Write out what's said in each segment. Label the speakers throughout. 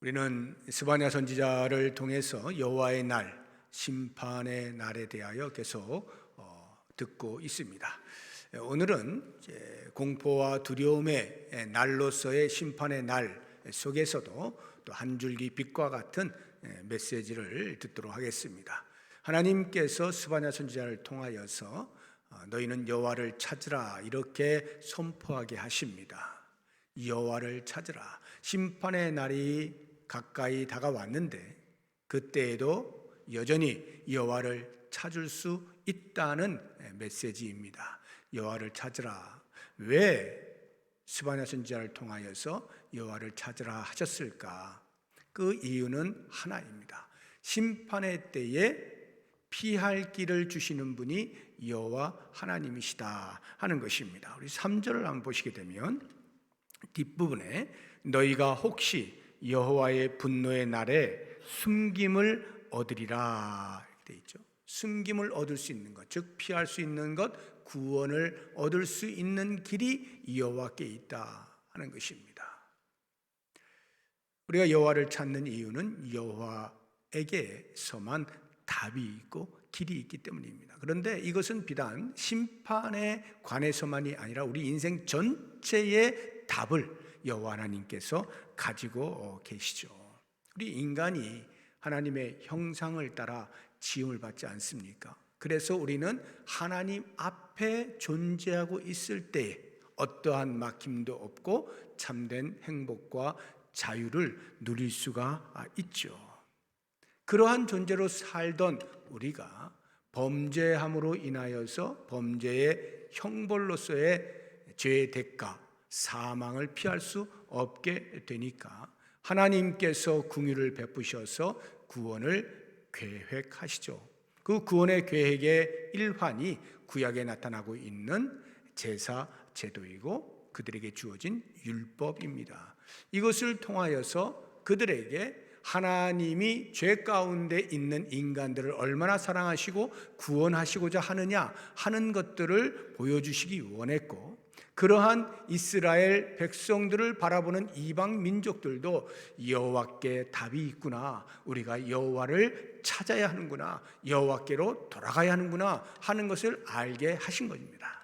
Speaker 1: 우리는 스바냐 선지자를 통해서 여호와의 날, 심판의 날에 대하여 계속 듣고 있습니다. 오늘은 공포와 두려움의 날로서의 심판의 날 속에서도 또 한 줄기 빛과 같은 메시지를 듣도록 하겠습니다. 하나님께서 스바냐 선지자를 통하여서 너희는 여호와를 찾으라 이렇게 선포하게 하십니다. 여호와를 찾으라. 심판의 날이 가까이 다가왔는데 그때에도 여전히 여호와를 찾을 수 있다는 메시지입니다. 여호와를 찾으라. 왜 스바냐 선지자를 통하여서 여호와를 찾으라 하셨을까? 그 이유는 하나입니다. 심판의 때에 피할 길을 주시는 분이 여호와 하나님이시다 하는 것입니다. 우리 3절을 한번 보시게 되면 뒷부분에 너희가 혹시 여호와의 분노의 날에 숨김을 얻으리라 이렇게 되어 있죠. 숨김을 얻을 수 있는 것, 즉 피할 수 있는 것, 구원을 얻을 수 있는 길이 여호와께 있다 하는 것입니다. 우리가 여호와를 찾는 이유는 여호와에게서만 답이 있고 길이 있기 때문입니다. 그런데 이것은 비단 심판에 관해서만이 아니라 우리 인생 전체의 답을 여호와 하나님께서 가지고 계시죠. 우리 인간이 하나님의 형상을 따라 지음을 받지 않습니까? 그래서 우리는 하나님 앞에 존재하고 있을 때 어떠한 막힘도 없고 참된 행복과 자유를 누릴 수가 있죠. 그러한 존재로 살던 우리가 범죄함으로 인하여서 범죄의 형벌로서의 죄의 대가, 사망을 피할 수 없게 되니까 하나님께서 긍휼을 베푸셔서 구원을 계획하시죠. 그 구원의 계획의 일환이 구약에 나타나고 있는 제사 제도이고 그들에게 주어진 율법입니다. 이것을 통하여서 그들에게 하나님이 죄 가운데 있는 인간들을 얼마나 사랑하시고 구원하시고자 하느냐 하는 것들을 보여주시기 원했고, 그러한 이스라엘 백성들을 바라보는 이방 민족들도 여호와께 답이 있구나, 우리가 여호와를 찾아야 하는구나, 여호와께로 돌아가야 하는구나 하는 것을 알게 하신 것입니다.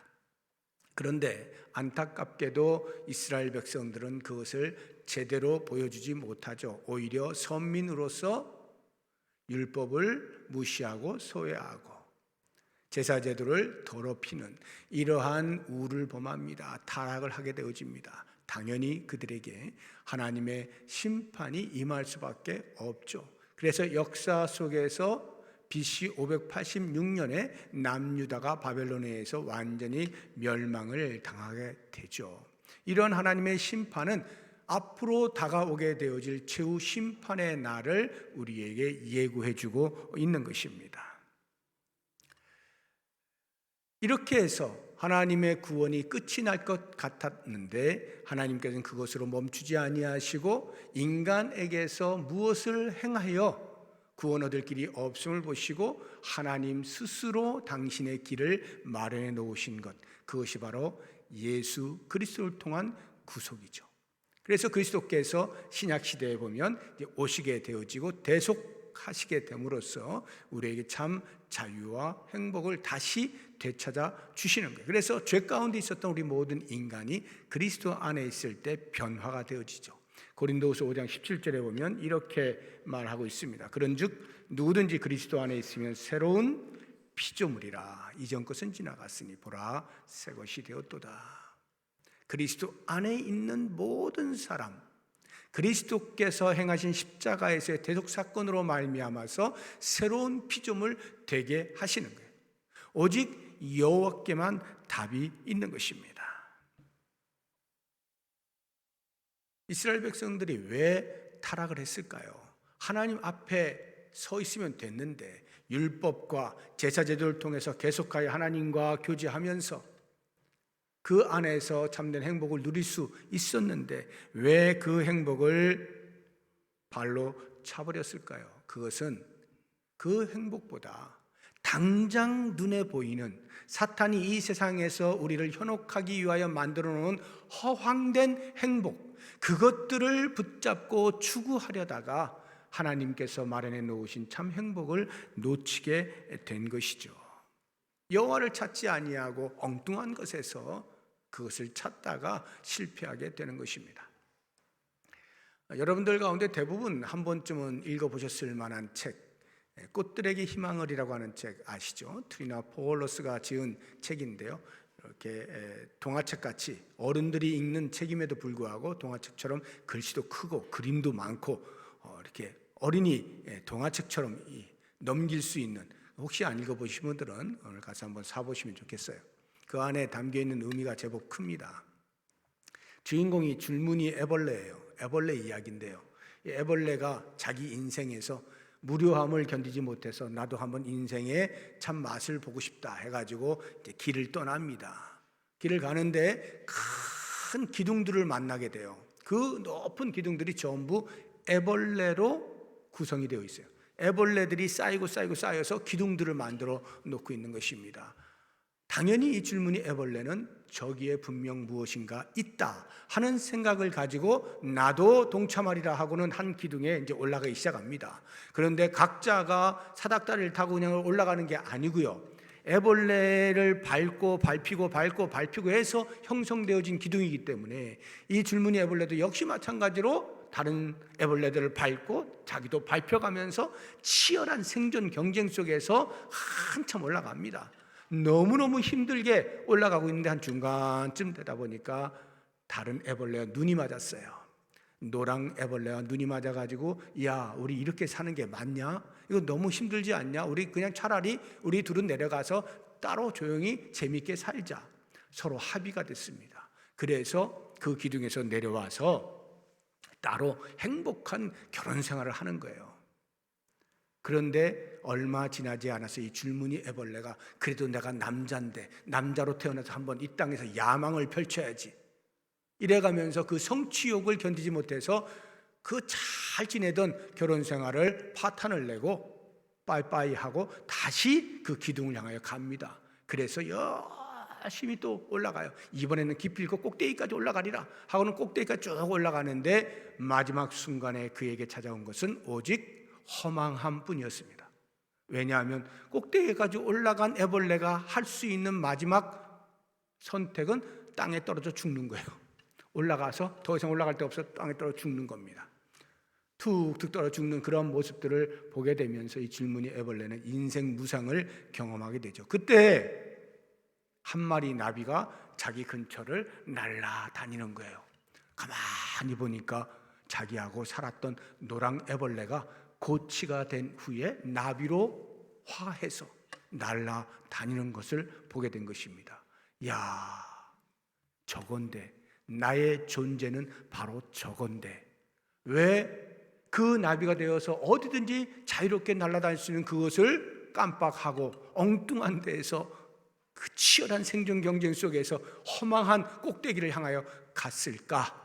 Speaker 1: 그런데 안타깝게도 이스라엘 백성들은 그것을 제대로 보여주지 못하죠. 오히려 선민으로서 율법을 무시하고 소외하고 제사제도를 더럽히는 이러한 우를 범합니다. 타락을 하게 되어집니다. 당연히 그들에게 하나님의 심판이 임할 수밖에 없죠. 그래서 역사 속에서 BC 586년에 남유다가 바벨론에 의해서 완전히 멸망을 당하게 되죠. 이런 하나님의 심판은 앞으로 다가오게 되어질 최후 심판의 날을 우리에게 예고해주고 있는 것입니다. 이렇게 해서 하나님의 구원이 끝이 날 것 같았는데 하나님께서는 그것으로 멈추지 아니하시고 인간에게서 무엇을 행하여 구원 얻을 길이 없음을 보시고 하나님 스스로 당신의 길을 마련해 놓으신 것, 그것이 바로 예수 그리스도를 통한 구속이죠. 그래서 그리스도께서 신약 시대에 보면 오시게 되어지고 대속하시게 됨으로써 우리에게 참 자유와 행복을 다시 되찾아 주시는 거예요. 그래서 죄 가운데 있었던 우리 모든 인간이 그리스도 안에 있을 때 변화가 되어지죠. 고린도후서 5장 17절에 보면 이렇게 말하고 있습니다. 그런즉 누구든지 그리스도 안에 있으면 새로운 피조물이라, 이전 것은 지나갔으니 보라 새 것이 되었도다. 그리스도 안에 있는 모든 사람, 그리스도께서 행하신 십자가에서의 대속 사건으로 말미암아서 새로운 피조물 되게 하시는 거예요. 오직 여호와께만 답이 있는 것입니다. 이스라엘 백성들이 왜 타락을 했을까요? 하나님 앞에 서 있으면 됐는데 율법과 제사제도를 통해서 계속하여 하나님과 교제하면서 그 안에서 참된 행복을 누릴 수 있었는데 왜 그 행복을 발로 차버렸을까요? 그것은 그 행복보다 당장 눈에 보이는 사탄이 이 세상에서 우리를 현혹하기 위하여 만들어 놓은 허황된 행복, 그것들을 붙잡고 추구하려다가 하나님께서 마련해 놓으신 참 행복을 놓치게 된 것이죠. 여호와를 찾지 아니하고 엉뚱한 것에서 그것을 찾다가 실패하게 되는 것입니다. 여러분들 가운데 대부분 한 번쯤은 읽어보셨을 만한 책, 꽃들에게 희망을이라고 하는 책 아시죠? 트리나 포월러스가 지은 책인데요. 이렇게 동화책 같이 어른들이 읽는 책임에도 불구하고 동화책처럼 글씨도 크고 그림도 많고 이렇게 어린이 동화책처럼 넘길 수 있는, 혹시 안 읽어보신 분들은 오늘 가서 한번 사보시면 좋겠어요. 그 안에 담겨있는 의미가 제법 큽니다. 주인공이 줄무늬 애벌레예요. 애벌레 이야기인데요. 이 애벌레가 자기 인생에서 무료함을 견디지 못해서 나도 한번 인생의 참 맛을 보고 싶다 해가지고 이제 길을 떠납니다. 길을 가는데 큰 기둥들을 만나게 돼요. 그 높은 기둥들이 전부 애벌레로 구성이 되어 있어요. 애벌레들이 쌓여서 기둥들을 만들어 놓고 있는 것입니다. 당연히 이 줄무늬 애벌레는 저기에 분명 무엇인가 있다 하는 생각을 가지고 나도 동참하리라 하고는 한 기둥에 이제 올라가기 시작합니다. 그런데 각자가 사닥다리를 타고 그냥 올라가는 게 아니고요. 애벌레를 밟히고 해서 형성되어진 기둥이기 때문에 이 줄무늬 애벌레도 역시 마찬가지로 다른 애벌레들을 밟고 자기도 밟혀가면서 치열한 생존 경쟁 속에서 한참 올라갑니다. 너무너무 힘들게 올라가고 있는데 한 중간쯤 되다 보니까 다른 애벌레와 눈이 맞았어요. 노랑 애벌레와 눈이 맞아가지고 야, 우리 이렇게 사는 게 맞냐? 이거 너무 힘들지 않냐? 우리 그냥 차라리 우리 둘은 내려가서 따로 조용히 재밌게 살자. 서로 합의가 됐습니다. 그래서 그 기둥에서 내려와서 따로 행복한 결혼 생활을 하는 거예요. 그런데 얼마 지나지 않아서 이 줄무늬 애벌레가 그래도 내가 남자인데 남자로 태어나서 한번 이 땅에서 야망을 펼쳐야지 이래가면서 그 성취욕을 견디지 못해서 그 잘 지내던 결혼 생활을 파탄을 내고 빠이빠이 하고 다시 그 기둥을 향하여 갑니다. 그래서 열심히 또 올라가요. 이번에는 기필코 꼭대기까지 올라가리라 하고는 꼭대기까지 쭉 올라가는데 마지막 순간에 그에게 찾아온 것은 오직 허망함 뿐이었습니다. 왜냐하면 꼭대기까지 올라간 애벌레가 할 수 있는 마지막 선택은 땅에 떨어져 죽는 거예요. 올라가서 더 이상 올라갈 데 없어 땅에 떨어져 죽는 겁니다. 툭툭 떨어져 죽는 그런 모습들을 보게 되면서 이 줄무늬 애벌레는 인생 무상을 경험하게 되죠. 그때 한 마리 나비가 자기 근처를 날아다니는 거예요. 가만히 보니까 자기하고 살았던 노랑 애벌레가 고치가 된 후에 나비로 화해서 날아다니는 것을 보게 된 것입니다. 야, 저건데, 나의 존재는 바로 저건데 왜 그 나비가 되어서 어디든지 자유롭게 날아다닐 수 있는 그것을 깜빡하고 엉뚱한 데에서 그 치열한 생존 경쟁 속에서 허망한 꼭대기를 향하여 갔을까?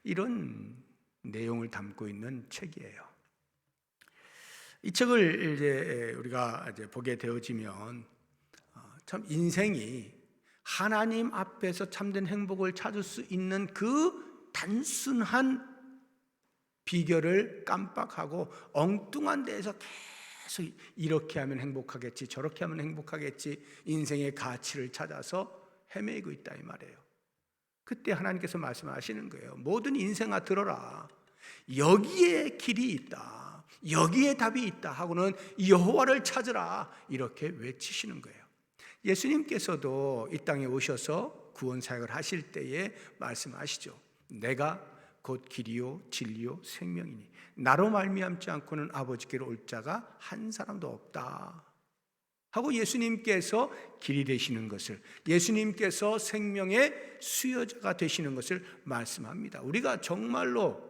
Speaker 1: 이런 내용을 담고 있는 책이에요. 이 책을 이제 우리가 이제 보게 되어지면 참 인생이 하나님 앞에서 참된 행복을 찾을 수 있는 그 단순한 비결을 깜빡하고 엉뚱한 데에서 계속 이렇게 하면 행복하겠지, 저렇게 하면 행복하겠지, 인생의 가치를 찾아서 헤매고 있다 이 말이에요. 그때 하나님께서 말씀하시는 거예요. 모든 인생아 들어라. 여기에 길이 있다. 여기에 답이 있다 하고는 여호와를 찾으라 이렇게 외치시는 거예요. 예수님께서도 이 땅에 오셔서 구원 사역을 하실 때에 말씀하시죠. 내가 곧 길이요 진리요 생명이니 나로 말미암지 않고는 아버지께로 올 자가 한 사람도 없다 하고 예수님께서 길이 되시는 것을, 예수님께서 생명의 수요자가 되시는 것을 말씀합니다. 우리가 정말로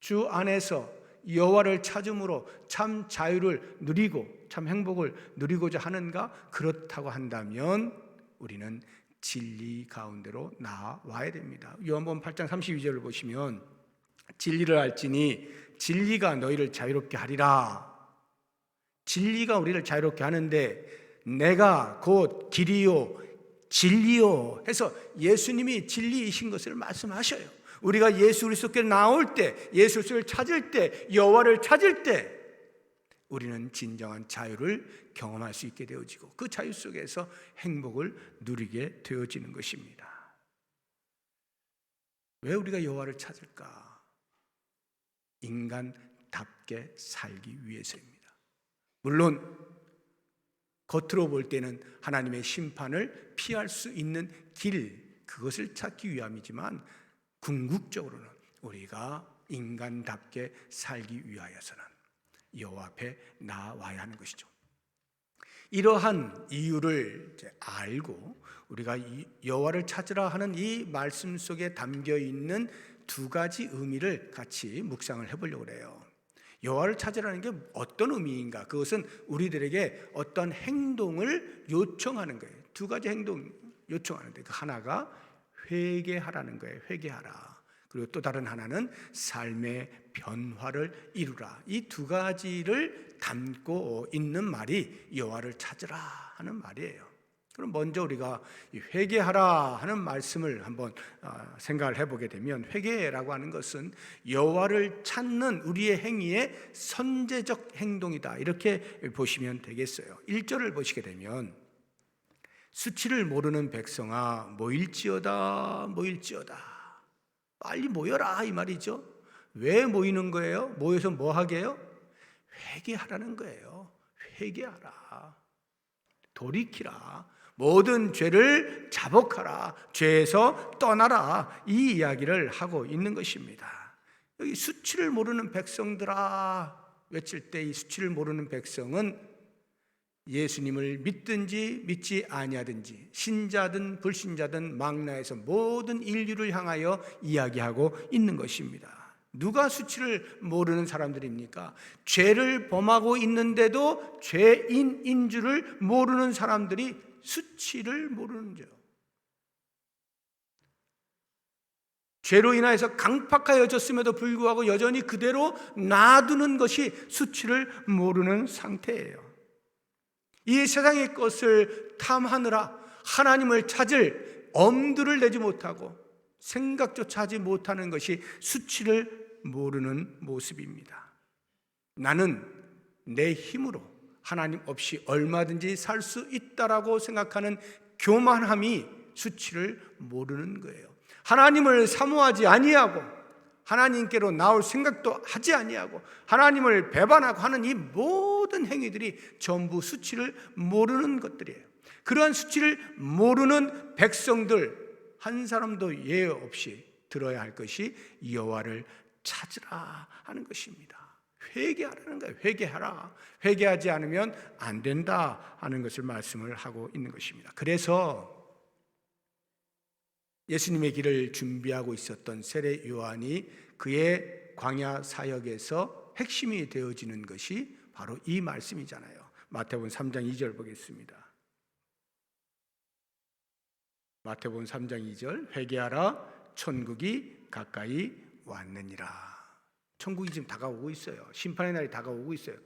Speaker 1: 주 안에서 여호와를 찾음으로 참 자유를 누리고 참 행복을 누리고자 하는가? 그렇다고 한다면 우리는 진리 가운데로 나와야 됩니다. 요한복음 8장 32절을 보시면 진리를 알지니 진리가 너희를 자유롭게 하리라. 진리가 우리를 자유롭게 하는데 내가 곧 길이요 진리요 해서 예수님이 진리이신 것을 말씀하셔요. 우리가 예수 그리스도께 나올 때, 예수 그리스도를 찾을 때, 여호와를 찾을 때 우리는 진정한 자유를 경험할 수 있게 되어지고 그 자유 속에서 행복을 누리게 되어지는 것입니다. 왜 우리가 여호와를 찾을까? 인간답게 살기 위해서입니다. 물론 겉으로 볼 때는 하나님의 심판을 피할 수 있는 길, 그것을 찾기 위함이지만 궁극적으로는 우리가 인간답게 살기 위하여서는 여호와 앞에 나와야 하는 것이죠. 이러한 이유를 이제 알고 우리가 여호와를 찾으라 하는 이 말씀 속에 담겨 있는 두 가지 의미를 같이 묵상을 해보려고 해요. 여호와를 찾으라는 게 어떤 의미인가? 그것은 우리들에게 어떤 행동을 요청하는 거예요. 두 가지 행동 요청하는데 그 하나가 회개하라는 거예요. 회개하라. 그리고 또 다른 하나는 삶의 변화를 이루라. 이 두 가지를 담고 있는 말이 여호와를 찾으라 하는 말이에요. 그럼 먼저 우리가 회개하라 하는 말씀을 한번 생각을 해보게 되면 회개라고 하는 것은 여호와를 찾는 우리의 행위의 선제적 행동이다. 이렇게 보시면 되겠어요. 1절을 보시게 되면 수치를 모르는 백성아 모일지어다 모일지어다. 빨리 모여라 이 말이죠. 왜 모이는 거예요? 모여서 뭐 하게 해요? 회개하라는 거예요. 회개하라. 돌이키라. 모든 죄를 자복하라. 죄에서 떠나라. 이 이야기를 하고 있는 것입니다. 여기 수치를 모르는 백성들아 외칠 때 이 수치를 모르는 백성은 예수님을 믿든지 믿지 아니하든지 신자든 불신자든 망라에서 모든 인류를 향하여 이야기하고 있는 것입니다. 누가 수치를 모르는 사람들입니까? 죄를 범하고 있는데도 죄인인 줄을 모르는 사람들이 수치를 모르는 죄요. 죄로 인하여서 강팍하여졌음에도 불구하고 여전히 그대로 놔두는 것이 수치를 모르는 상태예요. 이 세상의 것을 탐하느라 하나님을 찾을 엄두를 내지 못하고 생각조차 하지 못하는 것이 수치를 모르는 모습입니다. 나는 내 힘으로 하나님 없이 얼마든지 살 수 있다라고 생각하는 교만함이 수치를 모르는 거예요. 하나님을 사모하지 아니하고 하나님께로 나올 생각도 하지 아니하고 하나님을 배반하고 하는 이 모든 행위들이 전부 수치를 모르는 것들이에요. 그러한 수치를 모르는 백성들 한 사람도 예외 없이 들어야 할 것이 여호와를 찾으라 하는 것입니다. 회개하라는 거예요. 회개하라. 회개하지 않으면 안 된다 하는 것을 말씀을 하고 있는 것입니다. 그래서 예수님의 길을 준비하고 있었던 세례 요한이 그의 광야 사역에서 핵심이 되어지는 것이 바로 이 말씀이잖아요. 마태복음 3장 2절 보겠습니다. 마태복음 3장 2절 회개하라 천국이 가까이 왔느니라. 천국이 지금 다가오고 있어요. 심판의 날이 다가오고 있어요.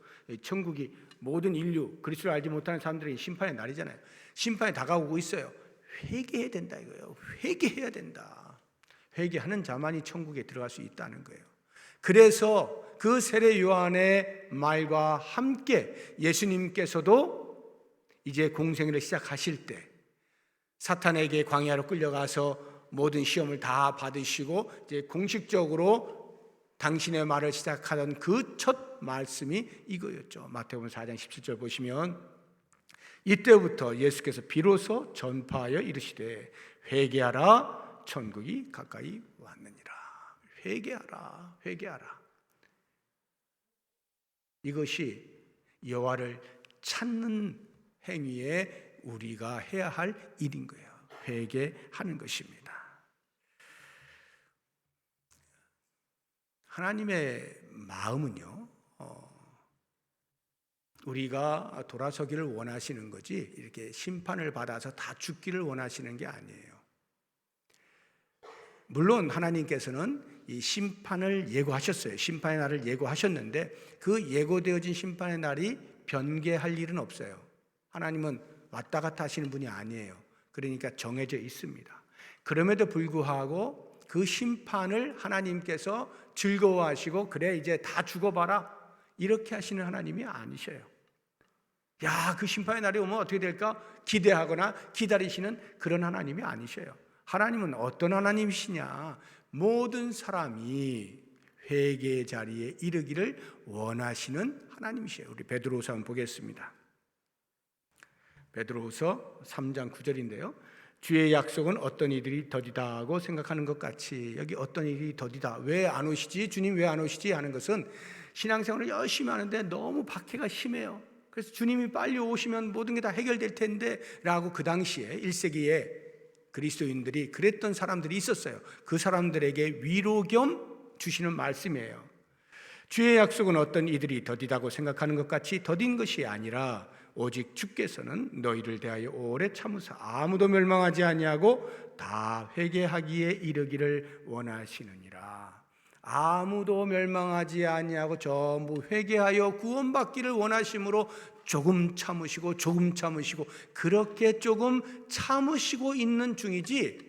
Speaker 1: 천국이 모든 인류 그리스도를 알지 못하는 사람들에게 심판의 날이잖아요. 심판이 다가오고 있어요. 회개해야 된다 이거예요. 회개해야 된다. 회개하는 자만이 천국에 들어갈 수 있다는 거예요. 그래서 그 세례 요한의 말과 함께 예수님께서도 이제 공생애를 시작하실 때 사탄에게 광야로 끌려가서 모든 시험을 다 받으시고 이제 공식적으로 당신의 말을 시작하던 그 첫 말씀이 이거였죠. 마태복음 4장 17절 보시면 이때부터 예수께서 비로소 전파하여 이르시되 회개하라 천국이 가까이 왔느니라. 회개하라. 회개하라. 이것이 여호와를 찾는 행위에 우리가 해야 할 일인 거예요. 회개하는 것입니다. 하나님의 마음은요, 우리가 돌아서기를 원하시는 거지 이렇게 심판을 받아서 다 죽기를 원하시는 게 아니에요. 물론 하나님께서는 이 심판을 예고하셨어요. 심판의 날을 예고하셨는데 그 예고되어진 심판의 날이 변개할 일은 없어요. 하나님은 왔다 갔다 하시는 분이 아니에요. 그러니까 정해져 있습니다. 그럼에도 불구하고 그 심판을 하나님께서 즐거워하시고 그래 이제 다 죽어봐라 이렇게 하시는 하나님이 아니셔요. 야, 그 심판의 날이 오면 어떻게 될까 기대하거나 기다리시는 그런 하나님이 아니셔요. 하나님은 어떤 하나님이시냐, 모든 사람이 회개의 자리에 이르기를 원하시는 하나님이시에요. 우리 베드로후서 한번 보겠습니다. 베드로후서 3장 9절인데요. 주의 약속은 어떤 이들이 더디다 하고 생각하는 것 같이, 여기 어떤 이들이 더디다, 왜 안 오시지, 주님 왜 안 오시지 하는 것은 신앙생활을 열심히 하는데 너무 박해가 심해요. 그래서 주님이 빨리 오시면 모든 게 다 해결될 텐데 라고 그 당시에 1세기에 그리스도인들이 그랬던 사람들이 있었어요. 그 사람들에게 위로 겸 주시는 말씀이에요. 주의 약속은 어떤 이들이 더디다고 생각하는 것 같이 더딘 것이 아니라 오직 주께서는 너희를 대하여 오래 참으사 아무도 멸망하지 아니하고 다 회개하기에 이르기를 원하시느니라. 아무도 멸망하지 아니하고 전부 회개하여 구원받기를 원하심으로 조금 참으시고 그렇게 조금 참으시고 있는 중이지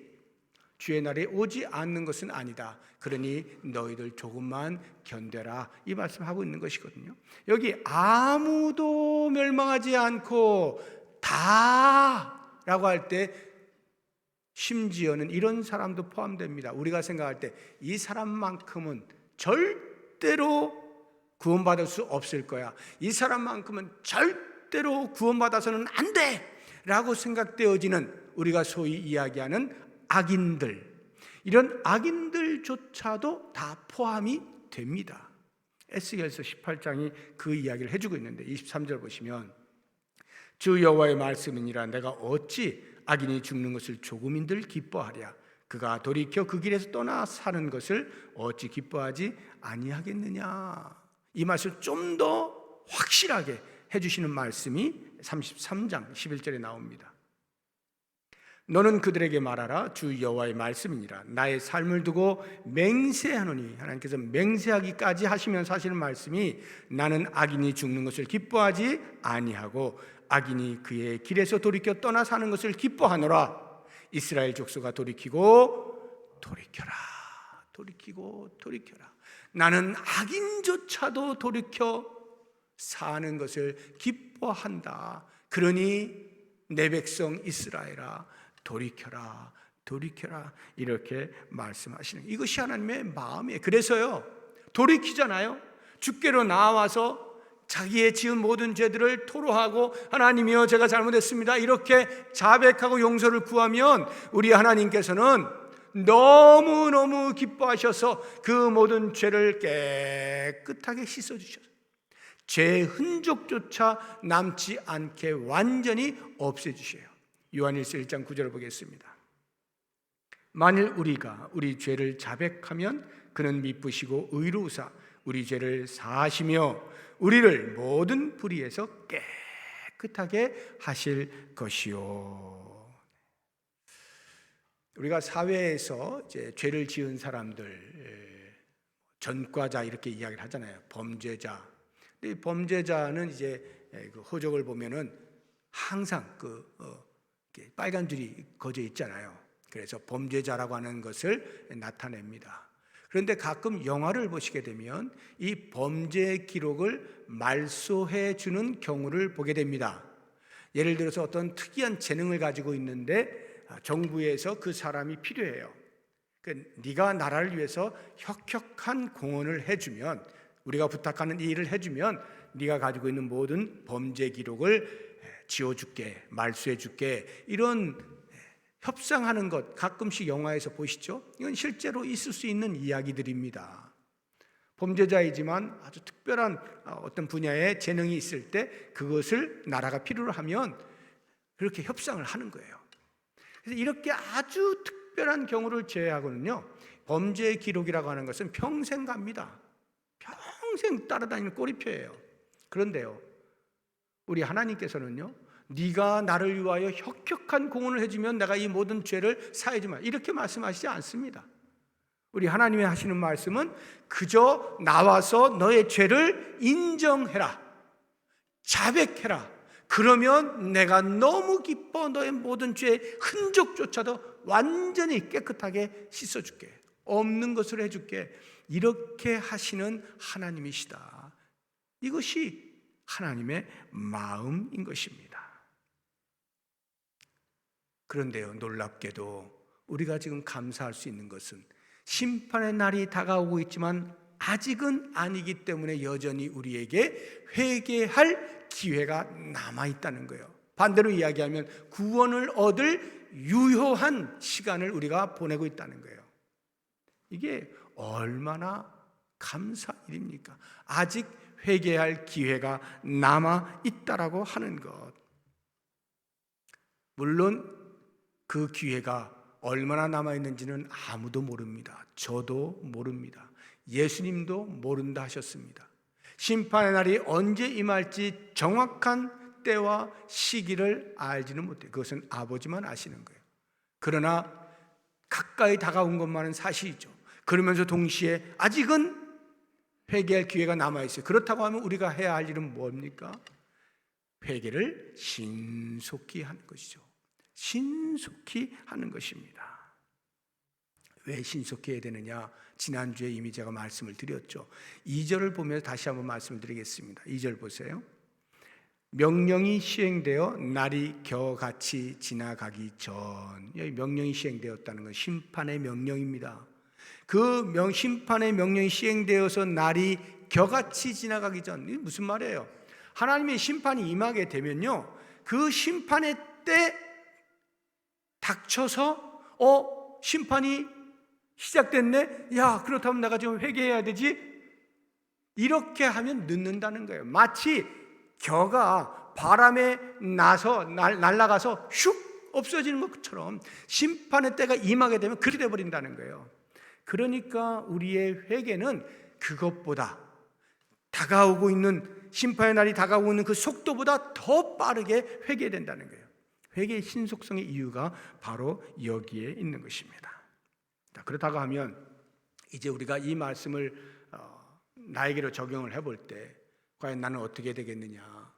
Speaker 1: 주의 날에 오지 않는 것은 아니다. 그러니 너희들 조금만 견뎌라, 이 말씀하고 있는 것이거든요. 여기 아무도 멸망하지 않고 다라고 할 때 심지어는 이런 사람도 포함됩니다. 우리가 생각할 때 이 사람만큼은 절대로 구원받을 수 없을 거야, 이 사람만큼은 절대로 구원받아서는 안 돼 라고 생각되어지는 우리가 소위 이야기하는 악인들, 이런 악인들조차도 다 포함이 됩니다. 에스겔서 18장이 그 이야기를 해주고 있는데 23절 보시면 주 여호와의 말씀이니라 내가 어찌 악인이 죽는 것을 조금인들 기뻐하랴 그가 돌이켜 그 길에서 떠나 사는 것을 어찌 기뻐하지 아니하겠느냐. 이 말씀을 좀 더 확실하게 해주시는 말씀이 33장 11절에 나옵니다. 너는 그들에게 말하라 주 여호와의 말씀이니라 나의 삶을 두고 맹세하노니, 하나님께서 맹세하기까지 하시면서 하시는 말씀이 나는 악인이 죽는 것을 기뻐하지 아니하고 악인이 그의 길에서 돌이켜 떠나 사는 것을 기뻐하노라. 이스라엘 족속아 돌이키고 돌이켜라. 나는 악인조차도 돌이켜 사는 것을 기뻐한다. 그러니 내 백성 이스라엘아 돌이켜라 이렇게 말씀하시는, 이것이 하나님의 마음이에요. 그래서요 돌이키잖아요. 주께로 나와서 자기의 지은 모든 죄들을 토로하고 하나님이여 제가 잘못했습니다 이렇게 자백하고 용서를 구하면 우리 하나님께서는 너무너무 기뻐하셔서 그 모든 죄를 깨끗하게 씻어주셔서 죄의 흔적조차 남지 않게 완전히 없애주셔요. 요한일서 1장 9절을 보겠습니다. 만일 우리가 우리 죄를 자백하면 그는 미쁘시고 의로우사 우리 죄를 사하시며 우리를 모든 불의에서 깨끗하게 하실 것이요. 우리가 사회에서 이제 죄를 지은 사람들, 전과자 이렇게 이야기를 하잖아요. 범죄자. 근데 범죄자는 이제 그 호적을 보면은 항상 빨간 줄이 그어져 있잖아요. 그래서 범죄자라고 하는 것을 나타냅니다. 그런데 가끔 영화를 보시게 되면 이 범죄 기록을 말소해 주는 경우를 보게 됩니다. 예를 들어서 어떤 특이한 재능을 가지고 있는데 정부에서 그 사람이 필요해요. 네가 나라를 위해서 혁혁한 공헌을 해주면, 우리가 부탁하는 이 일을 해주면 네가 가지고 있는 모든 범죄 기록을 지워줄게, 말소해줄게, 이런 협상하는 것 가끔씩 영화에서 보시죠. 이건 실제로 있을 수 있는 이야기들입니다. 범죄자이지만 아주 특별한 어떤 분야에 재능이 있을 때 그것을 나라가 필요로 하면 그렇게 협상을 하는 거예요. 그래서 이렇게 아주 특별한 경우를 제외하고는요, 범죄 기록이라고 하는 것은 평생 갑니다. 평생 따라다니는 꼬리표예요. 그런데요, 우리 하나님께서는요, 네가 나를 위하여 혁혁한 공헌을 해주면 내가 이 모든 죄를 사해주마, 이렇게 말씀하시지 않습니다. 우리 하나님이 하시는 말씀은 그저 나와서 너의 죄를 인정해라, 자백해라, 그러면 내가 너무 기뻐 너의 모든 죄의 흔적조차도 완전히 깨끗하게 씻어줄게. 없는 것을 해줄게. 이렇게 하시는 하나님이시다. 이것이 하나님의 마음인 것입니다. 그런데요, 놀랍게도 우리가 지금 감사할 수 있는 것은 심판의 날이 다가오고 있지만 아직은 아니기 때문에 여전히 우리에게 회개할 기회가 남아있다는 거예요. 반대로 이야기하면 구원을 얻을 유효한 시간을 우리가 보내고 있다는 거예요. 이게 얼마나 감사한 일입니까? 아직 회개할 기회가 남아있다라고 하는 것. 물론 그 기회가 얼마나 남아있는지는 아무도 모릅니다. 저도 모릅니다. 예수님도 모른다 하셨습니다. 심판의 날이 언제 임할지 정확한 때와 시기를 알지는 못해요. 그것은 아버지만 아시는 거예요. 그러나 가까이 다가온 것만은 사실이죠. 그러면서 동시에 아직은 회개할 기회가 남아있어요. 그렇다고 하면 우리가 해야 할 일은 뭡니까? 회개를 신속히 하는 것이죠. 신속히 하는 것입니다. 왜 신속히 해야 되느냐? 지난주에 이미 제가 말씀을 드렸죠. 2절을 보면서 다시 한번 말씀을 드리겠습니다. 2절 보세요. 명령이 시행되어 날이 겨같이 지나가기 전. 여기 명령이 시행되었다는 건 심판의 명령입니다. 그 심판의 명령이 시행되어서 날이 겨같이 지나가기 전. 이게 무슨 말이에요? 하나님의 심판이 임하게 되면요, 그 심판의 때 닥쳐서 심판이 시작됐네? 야, 그렇다면 내가 좀 회개해야 되지? 이렇게 하면 늦는다는 거예요. 마치 겨가 바람에 나서 날아가서 슉 없어지는 것처럼 심판의 때가 임하게 되면 그렇게 돼버린다는 거예요. 그러니까 우리의 회개는 그것보다 다가오고 있는 심판의 날이 다가오고 있는 그 속도보다 더 빠르게 회개된다는 거예요. 회개의 신속성의 이유가 바로 여기에 있는 것입니다. 자, 그렇다고 하면 이제 우리가 이 말씀을 나에게로 적용을 해볼 때 과연 나는 어떻게 되겠느냐?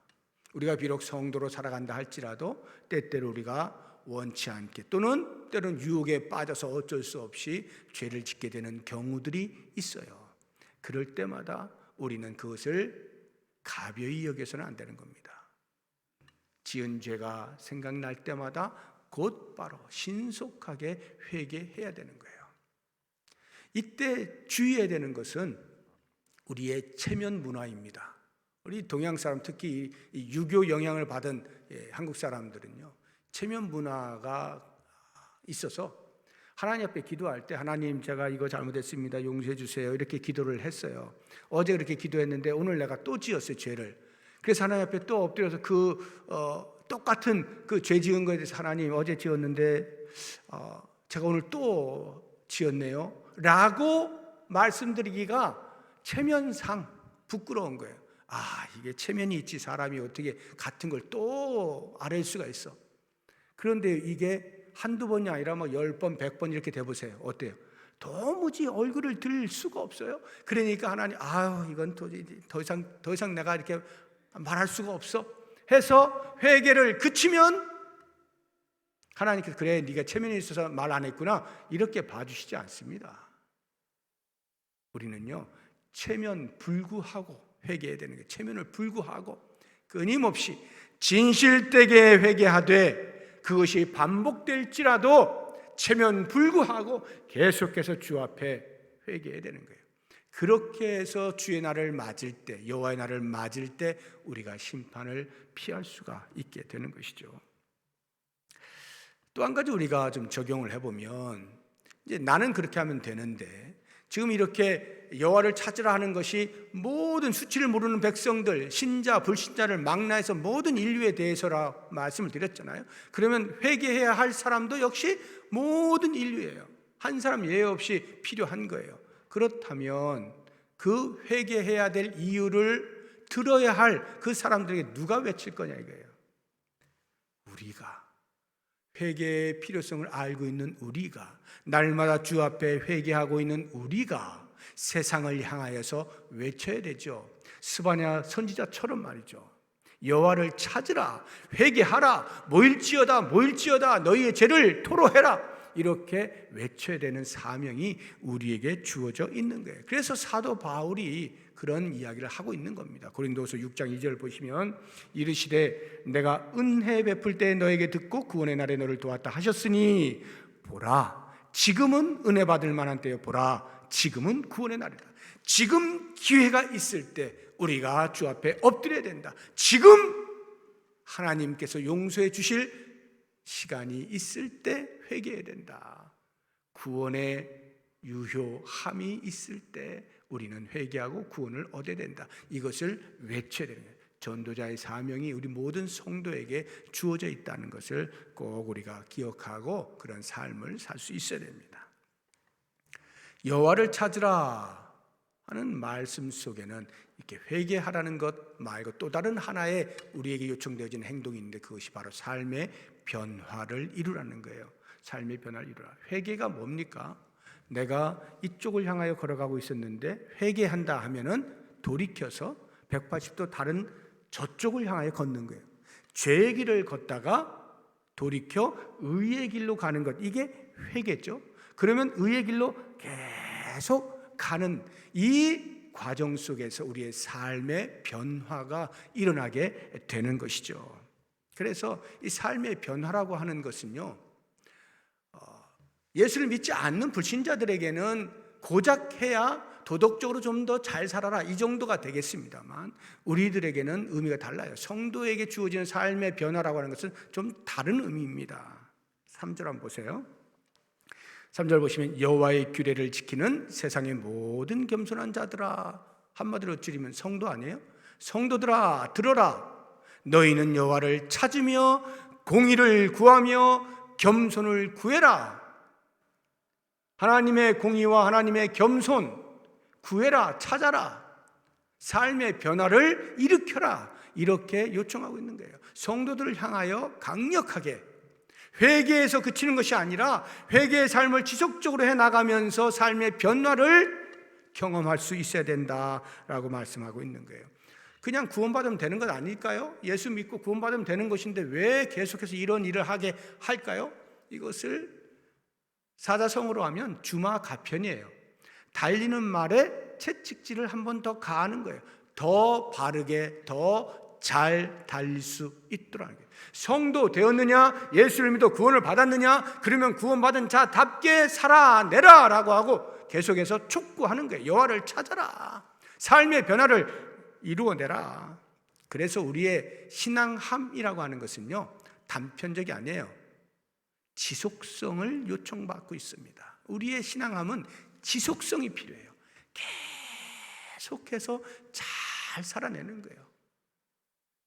Speaker 1: 우리가 비록 성도로 살아간다 할지라도 때때로 우리가 원치 않게 또는 때로는 유혹에 빠져서 어쩔 수 없이 죄를 짓게 되는 경우들이 있어요. 그럴 때마다 우리는 그것을 가벼이 여겨서는 안 되는 겁니다. 지은 죄가 생각날 때마다 곧바로 신속하게 회개해야 되는 거예요. 이때 주의해야 되는 것은 우리의 체면 문화입니다. 우리 동양 사람, 특히 이 유교 영향을 받은 한국 사람들은요, 체면 문화가 있어서 하나님 앞에 기도할 때 하나님, 제가 이거 잘못했습니다, 용서해 주세요, 이렇게 기도를 했어요. 어제 그렇게 기도했는데 오늘 내가 또 지었어요, 죄를. 그래서 하나님 앞에 또 엎드려서 똑같은 그 죄 지은 거에 대해서 하나님, 어제 지었는데 제가 오늘 또 지었네요 라고 말씀드리기가 체면상 부끄러운 거예요. 이게 체면이 있지, 사람이 어떻게 같은 걸 또 아뢰일 수가 있어. 그런데 이게 한두 번이 아니라 10번, 100번 이렇게 돼보세요. 어때요? 도무지 얼굴을 들 수가 없어요. 그러니까 하나님, 이건 더 이상 내가 이렇게 말할 수가 없어 해서 회개를 그치면 하나님께서 그래, 네가 체면이 있어서 말 안 했구나, 이렇게 봐주시지 않습니다. 우리는요, 체면 불구하고 회개해야 되는 거예요. 체면을 불구하고 끊임없이 진실되게 회개하되 그것이 반복될지라도 체면 불구하고 계속해서 주 앞에 회개해야 되는 거예요. 그렇게 해서 주의 날을 맞을 때, 여호와의 날을 맞을 때 우리가 심판을 피할 수가 있게 되는 것이죠. 또 한 가지 우리가 좀 적용을 해보면, 이제 나는 그렇게 하면 되는데 지금 이렇게 여호와를 찾으라 하는 것이 모든 수치를 모르는 백성들, 신자, 불신자를 망라해서 모든 인류에 대해서라 말씀을 드렸잖아요. 그러면 회개해야 할 사람도 역시 모든 인류예요. 한 사람 예외 없이 필요한 거예요. 그렇다면 그 회개해야 될 이유를 들어야 할 그 사람들에게 누가 외칠 거냐 이거예요. 우리가 회개의 필요성을 알고 있는 우리가, 날마다 주 앞에 회개하고 있는 우리가 세상을 향하여서 외쳐야 되죠. 스바냐 선지자처럼 말이죠. 여호와를 찾으라, 회개하라, 모일지어다 너희의 죄를 토로해라, 이렇게 외쳐야 되는 사명이 우리에게 주어져 있는 거예요. 그래서 사도 바울이 그런 이야기를 하고 있는 겁니다. 고린도후서 6장 2절 보시면 이르시되 내가 은혜 베풀 때 너에게 듣고 구원의 날에 너를 도왔다 하셨으니 보라 지금은 은혜 받을 만한 때요, 보라 지금은 구원의 날이다. 지금 기회가 있을 때 우리가 주 앞에 엎드려야 된다. 지금 하나님께서 용서해 주실 시간이 있을 때 회개해야 된다. 구원의 유효함이 있을 때 우리는 회개하고 구원을 얻어야 된다. 이것을 외쳐야 되는 거예요. 전도자의 사명이 우리 모든 성도에게 주어져 있다는 것을 꼭 우리가 기억하고 그런 삶을 살 수 있어야 됩니다. 여호와를 찾으라 하는 말씀 속에는 이렇게 회개하라는 것 말고 또 다른 하나의 우리에게 요청되어진 행동이 있는데 그것이 바로 삶의 변화를 이루라는 거예요. 삶의 변화를 이루라. 회개가 뭡니까? 내가 이쪽을 향하여 걸어가고 있었는데 회개한다 하면은 돌이켜서 180도 다른 저쪽을 향하여 걷는 거예요. 죄의 길을 걷다가 돌이켜 의의 길로 가는 것, 이게 회개죠. 그러면 의의 길로 계속 가는 이 과정 속에서 우리의 삶의 변화가 일어나게 되는 것이죠. 그래서 이 삶의 변화라고 하는 것은요, 예수를 믿지 않는 불신자들에게는 고작 해야 도덕적으로 좀 더 잘 살아라 이 정도가 되겠습니다만 우리들에게는 의미가 달라요. 성도에게 주어지는 삶의 변화라고 하는 것은 좀 다른 의미입니다. 3절 한번 보세요. 3절 보시면 여호와의 규례를 지키는 세상의 모든 겸손한 자들아, 한마디로 줄이면 성도 아니에요? 성도들아 들어라. 너희는 여호와를 찾으며 공의를 구하며 겸손을 구해라. 하나님의 공의와 하나님의 겸손 구해라, 찾아라. 삶의 변화를 일으켜라. 이렇게 요청하고 있는 거예요. 성도들을 향하여 강력하게 회개에서 그치는 것이 아니라 회개의 삶을 지속적으로 해나가면서 삶의 변화를 경험할 수 있어야 된다라고 말씀하고 있는 거예요. 그냥 구원받으면 되는 것 아닐까요? 예수 믿고 구원받으면 되는 것인데 왜 계속해서 이런 일을 하게 할까요? 이것을 사자성어로 하면 주마가편이에요. 달리는 말에 채찍질을 한 번 더 가하는 거예요. 더 바르게 더 잘 달릴 수 있도록. 성도 되었느냐? 예수를 믿어 구원을 받았느냐? 그러면 구원받은 자답게 살아내라 라고 하고 계속해서 촉구하는 거예요. 여호와를 찾아라. 삶의 변화를 이루어내라. 그래서 우리의 신앙함이라고 하는 것은요, 단편적이 아니에요. 지속성을 요청받고 있습니다. 우리의 신앙함은 지속성이 필요해요. 계속해서 잘 살아내는 거예요.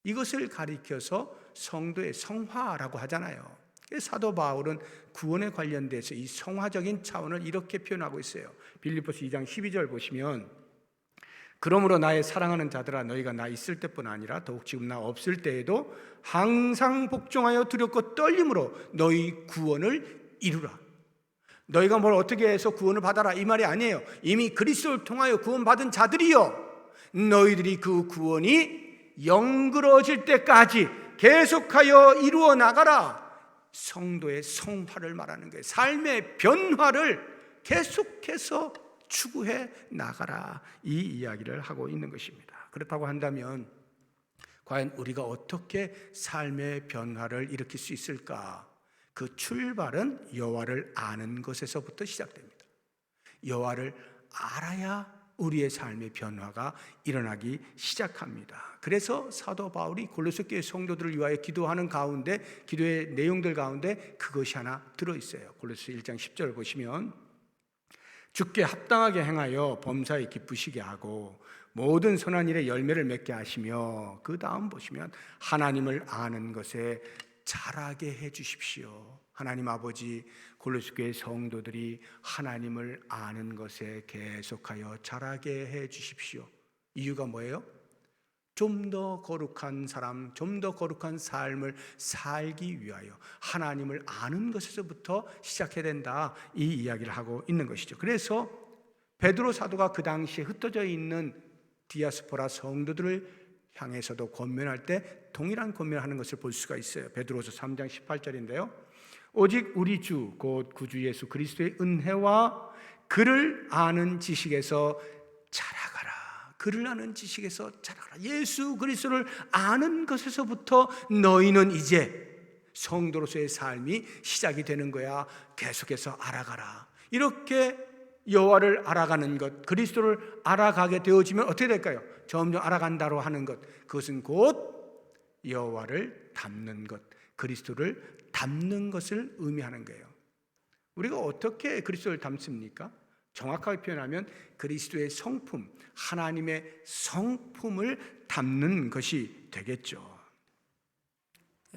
Speaker 1: 이것을 가리켜서 성도의 성화라고 하잖아요. 사도 바울은 구원에 관련돼서 이 성화적인 차원을 이렇게 표현하고 있어요. 빌립보서 2장 12절 보시면 그러므로 나의 사랑하는 자들아 너희가 나 있을 때뿐 아니라 더욱 지금 나 없을 때에도 항상 복종하여 두렵고 떨림으로 너희 구원을 이루라. 너희가 뭘 어떻게 해서 구원을 받아라 이 말이 아니에요. 이미 그리스도를 통하여 구원받은 자들이요, 너희들이 그 구원이 영그러질 때까지 계속하여 이루어 나가라. 성도의 성화를 말하는 거예요. 삶의 변화를 계속해서 추구해 나가라, 이 이야기를 하고 있는 것입니다. 그렇다고 한다면 과연 우리가 어떻게 삶의 변화를 일으킬 수 있을까? 그 출발은 여호와를 아는 것에서부터 시작됩니다. 여호와를 알아야 우리의 삶의 변화가 일어나기 시작합니다. 그래서 사도 바울이 골로새 교회 성도들을 위하여 기도하는 가운데, 기도의 내용들 가운데 그것이 하나 들어있어요. 골로새 1장 10절 보시면 주께 합당하게 행하여 범사에 기쁘시게 하고 모든 선한 일에 열매를 맺게 하시며, 그 다음 보시면 하나님을 아는 것에 자라게 해 주십시오. 하나님 아버지, 골로새 교회 성도들이 하나님을 아는 것에 계속하여 자라게 해 주십시오. 이유가 뭐예요? 좀 더 거룩한 사람, 좀 더 거룩한 삶을 살기 위하여 하나님을 아는 것에서부터 시작해야 된다, 이 이야기를 하고 있는 것이죠. 그래서 베드로 사도가 그 당시에 흩어져 있는 디아스포라 성도들을 향해서도 권면할 때 동일한 권면을 하는 것을 볼 수가 있어요. 베드로서 3장 18절인데요. 오직 우리 주 곧 구주 예수 그리스도의 은혜와 그를 아는 지식에서 자라가라. 그를 아는 지식에서 자라가라. 예수 그리스도를 아는 것에서부터 너희는 이제 성도로서의 삶이 시작이 되는 거야. 계속해서 알아가라. 이렇게 여호와를 알아가는 것, 그리스도를 알아가게 되어지면 어떻게 될까요? 점점 알아간다로 하는 것, 그것은 곧 여호와를 닮는 것, 그리스도를 닮는 것을 의미하는 거예요. 우리가 어떻게 그리스도를 닮습니까? 정확하게 표현하면 그리스도의 성품, 하나님의 성품을 닮는 것이 되겠죠.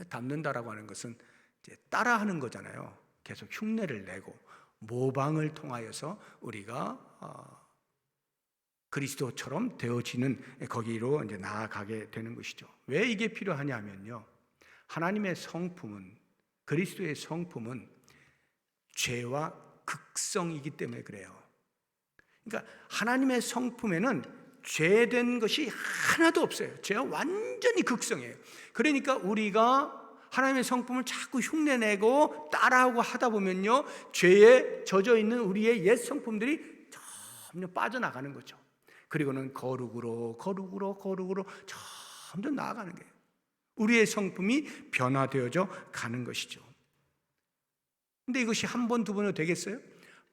Speaker 1: 닮는다라고 하는 것은 이제 따라하는 거잖아요. 계속 흉내를 내고 모방을 통하여서 우리가 그리스도처럼 되어지는 거기로 이제 나아가게 되는 것이죠. 왜 이게 필요하냐면요, 하나님의 성품은, 그리스도의 성품은 죄와 극성이기 때문에 그래요. 그러니까 하나님의 성품에는 죄된 것이 하나도 없어요. 죄가 완전히 극성이에요. 그러니까 우리가 하나님의 성품을 자꾸 흉내내고 따라하고 하다 보면요, 죄에 젖어 있는 우리의 옛 성품들이 점점 빠져나가는 거죠. 그리고는 거룩으로 점점 나아가는 거예요. 우리의 성품이 변화되어져 가는 것이죠. 근데 이것이 한 번, 두 번으로 되겠어요?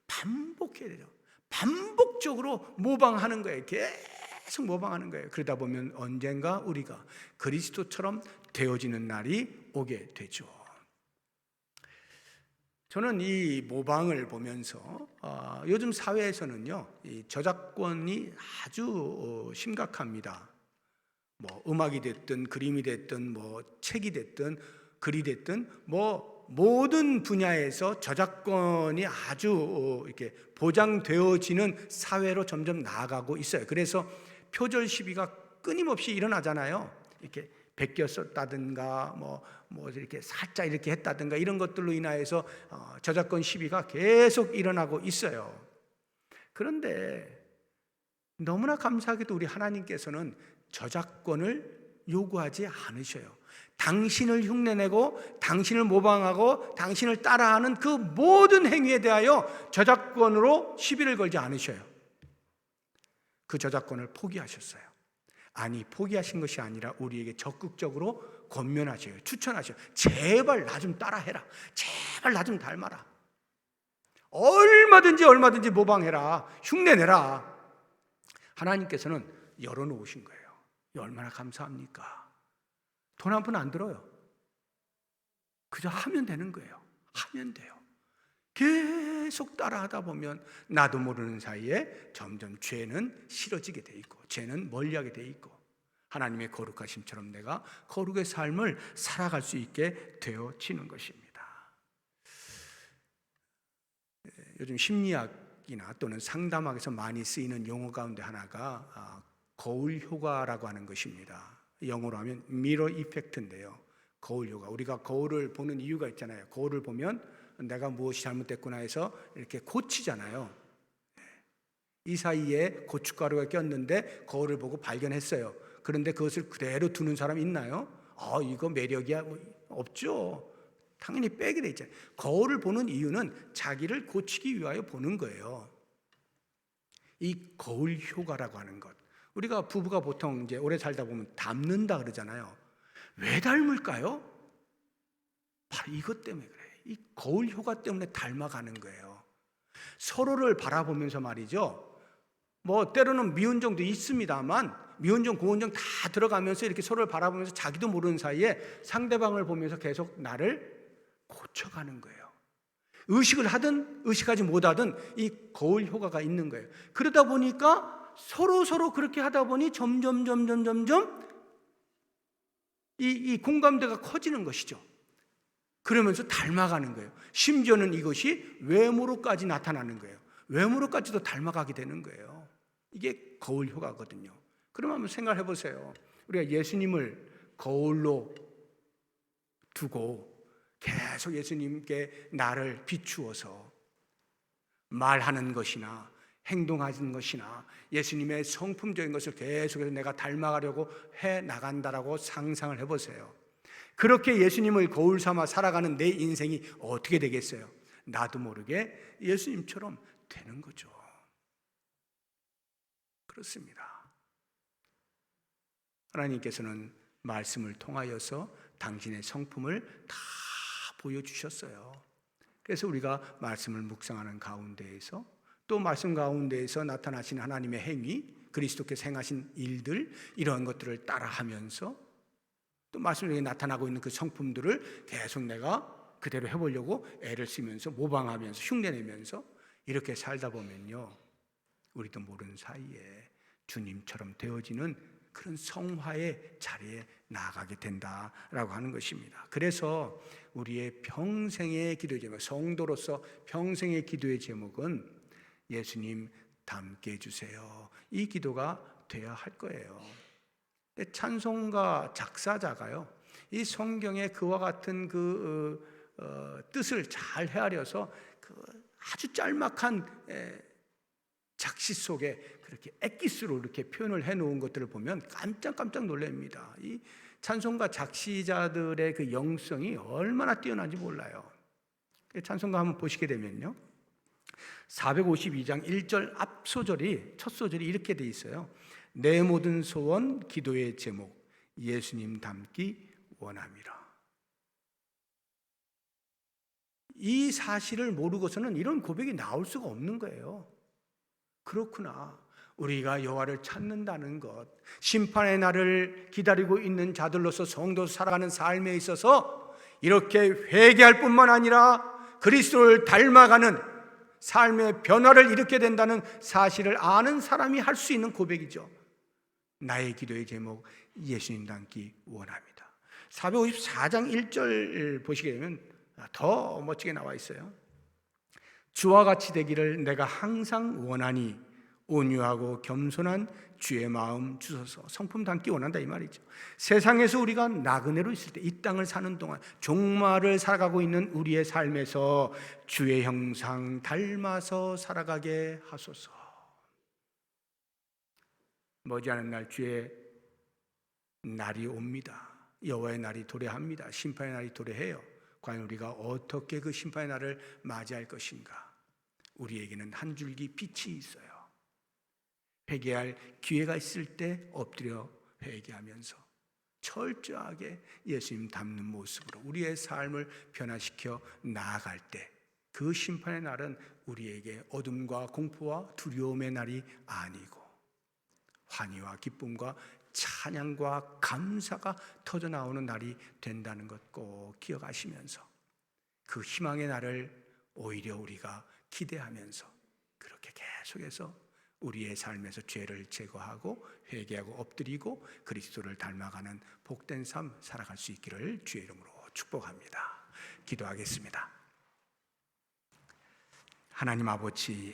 Speaker 1: 반복해야 되죠. 반복적으로 모방하는 거예요. 계속 모방하는 거예요. 그러다 보면 언젠가 우리가 그리스도처럼 되어지는 날이 오게 되죠. 저는 이 모방을 보면서 요즘 사회에서는요, 이 저작권이 아주 심각합니다. 뭐 음악이 됐든 그림이 됐든 뭐 책이 됐든 글이 됐든 뭐 모든 분야에서 저작권이 아주 이렇게 보장되어지는 사회로 점점 나아가고 있어요. 그래서 표절 시비가 끊임없이 일어나잖아요. 이렇게 베껴 썼다든가 뭐 이렇게 살짝 이렇게 했다든가 이런 것들로 인하여서 저작권 시비가 계속 일어나고 있어요. 그런데 너무나 감사하게도 우리 하나님께서는 저작권을 요구하지 않으셔요. 당신을 흉내내고 당신을 모방하고 당신을 따라하는 그 모든 행위에 대하여 저작권으로 시비를 걸지 않으셔요. 그 저작권을 포기하셨어요. 아니, 포기하신 것이 아니라 우리에게 적극적으로 권면하셔요. 추천하셔요. 제발 나 좀 따라해라. 제발 나 좀 닮아라. 얼마든지 모방해라. 흉내내라. 하나님께서는 열어놓으신 거예요. 얼마나 감사합니까? 돈 한 푼 안 들어요. 그저 하면 되는 거예요. 하면 돼요. 계속 따라하다 보면 나도 모르는 사이에 점점 죄는 싫어지게 돼 있고 죄는 멀리하게 돼 있고 하나님의 거룩하심처럼 내가 거룩의 삶을 살아갈 수 있게 되어지는 것입니다. 요즘 심리학이나 또는 상담학에서 많이 쓰이는 용어 가운데 하나가 거울 효과라고 하는 것입니다. 영어로 하면 미러 이펙트인데요. 거울 효과. 우리가 거울을 보는 이유가 있잖아요. 거울을 보면 내가 무엇이 잘못됐구나 해서 이렇게 고치잖아요. 이 사이에 고춧가루가 꼈는데 거울을 보고 발견했어요. 그런데 그것을 그대로 두는 사람 있나요? 이거 매력이야? 없죠. 당연히 빼게 돼 있잖아요. 거울을 보는 이유는 자기를 고치기 위하여 보는 거예요. 이 거울 효과라고 하는 것. 우리가 부부가 보통 이제 오래 살다 보면 닮는다 그러잖아요. 왜 닮을까요? 바로 이것 때문에 그래요. 이 거울 효과 때문에 닮아가는 거예요. 서로를 바라보면서 말이죠. 뭐 때로는 미운정도 있습니다만 미운정, 고운정 다 들어가면서 이렇게 서로를 바라보면서 자기도 모르는 사이에 상대방을 보면서 계속 나를 고쳐가는 거예요. 의식을 하든 의식하지 못하든 이 거울 효과가 있는 거예요. 그러다 보니까 서로 그렇게 하다 보니 점점 이 공감대가 커지는 것이죠. 그러면서 닮아가는 거예요. 심지어는 이것이 외모로까지 나타나는 거예요. 외모로까지도 닮아가게 되는 거예요. 이게 거울 효과거든요. 그럼 한번 생각해 보세요. 우리가 예수님을 거울로 두고 계속 예수님께 나를 비추어서 말하는 것이나 행동하는 것이나 예수님의 성품적인 것을 계속해서 내가 닮아가려고 해 나간다라고 상상을 해보세요. 그렇게 예수님을 거울 삼아 살아가는 내 인생이 어떻게 되겠어요? 나도 모르게 예수님처럼 되는 거죠. 그렇습니다. 하나님께서는 말씀을 통하여서 당신의 성품을 다 보여주셨어요. 그래서 우리가 말씀을 묵상하는 가운데에서 또 말씀 가운데에서 나타나신 하나님의 행위, 그리스도께서 행하신 일들, 이러한 것들을 따라하면서 또 말씀 중에 나타나고 있는 그 성품들을 계속 내가 그대로 해보려고 애를 쓰면서 모방하면서 흉내내면서 이렇게 살다 보면요, 우리도 모르는 사이에 주님처럼 되어지는 그런 성화의 자리에 나아가게 된다라고 하는 것입니다. 그래서 우리의 평생의 기도의 제목, 성도로서 평생의 기도의 제목은 예수님 닮게 해주세요. 이 기도가 되어야 할 거예요. 찬송가 작사자가요, 이 성경의 그와 같은 뜻을 잘 헤아려서 아주 짤막한 작시 속에 그렇게 엑기스로 이렇게 표현을 해놓은 것들을 보면 깜짝 놀랍니다. 이 찬송가 작시자들의 그 영성이 얼마나 뛰어난지 몰라요. 찬송가 한번 보시게 되면요, 452장 1절 앞소절이, 첫 소절이 이렇게 돼 있어요. 내 모든 소원 기도의 제목, 예수님 닮기 원함이라. 이 사실을 모르고서는 이런 고백이 나올 수가 없는 거예요. 그렇구나, 우리가 여호와를 찾는다는 것, 심판의 날을 기다리고 있는 자들로서 성도로 살아가는 삶에 있어서 이렇게 회개할 뿐만 아니라 그리스도를 닮아가는 삶의 변화를 일으켜야 된다는 사실을 아는 사람이 할 수 있는 고백이죠. 나의 기도의 제목, 예수님 닮기 원합니다. 454장 1절 보시게 되면 더 멋지게 나와 있어요. 주와 같이 되기를 내가 항상 원하니 온유하고 겸손한 주의 마음 주소서. 성품 닮기 원한다 이 말이죠. 세상에서 우리가 나그네로 있을 때, 이 땅을 사는 동안 종말을 살아가고 있는 우리의 삶에서 주의 형상 닮아서 살아가게 하소서. 머지않은 날 주의 날이 옵니다. 여호와의 날이 도래합니다. 심판의 날이 도래해요. 과연 우리가 어떻게 그 심판의 날을 맞이할 것인가? 우리에게는 한 줄기 빛이 있어요. 회개할 기회가 있을 때 엎드려 회개하면서 철저하게 예수님 닮는 모습으로 우리의 삶을 변화시켜 나아갈 때, 그 심판의 날은 우리에게 어둠과 공포와 두려움의 날이 아니고 환희와 기쁨과 찬양과 감사가 터져나오는 날이 된다는 것 꼭 기억하시면서 그 희망의 날을 오히려 우리가 기대하면서 그렇게 계속해서 우리의 삶에서 죄를 제거하고 회개하고 엎드리고 그리스도를 닮아가는 복된 삶 살아갈 수 있기를 주의 이름으로 축복합니다. 기도하겠습니다. 하나님 아버지,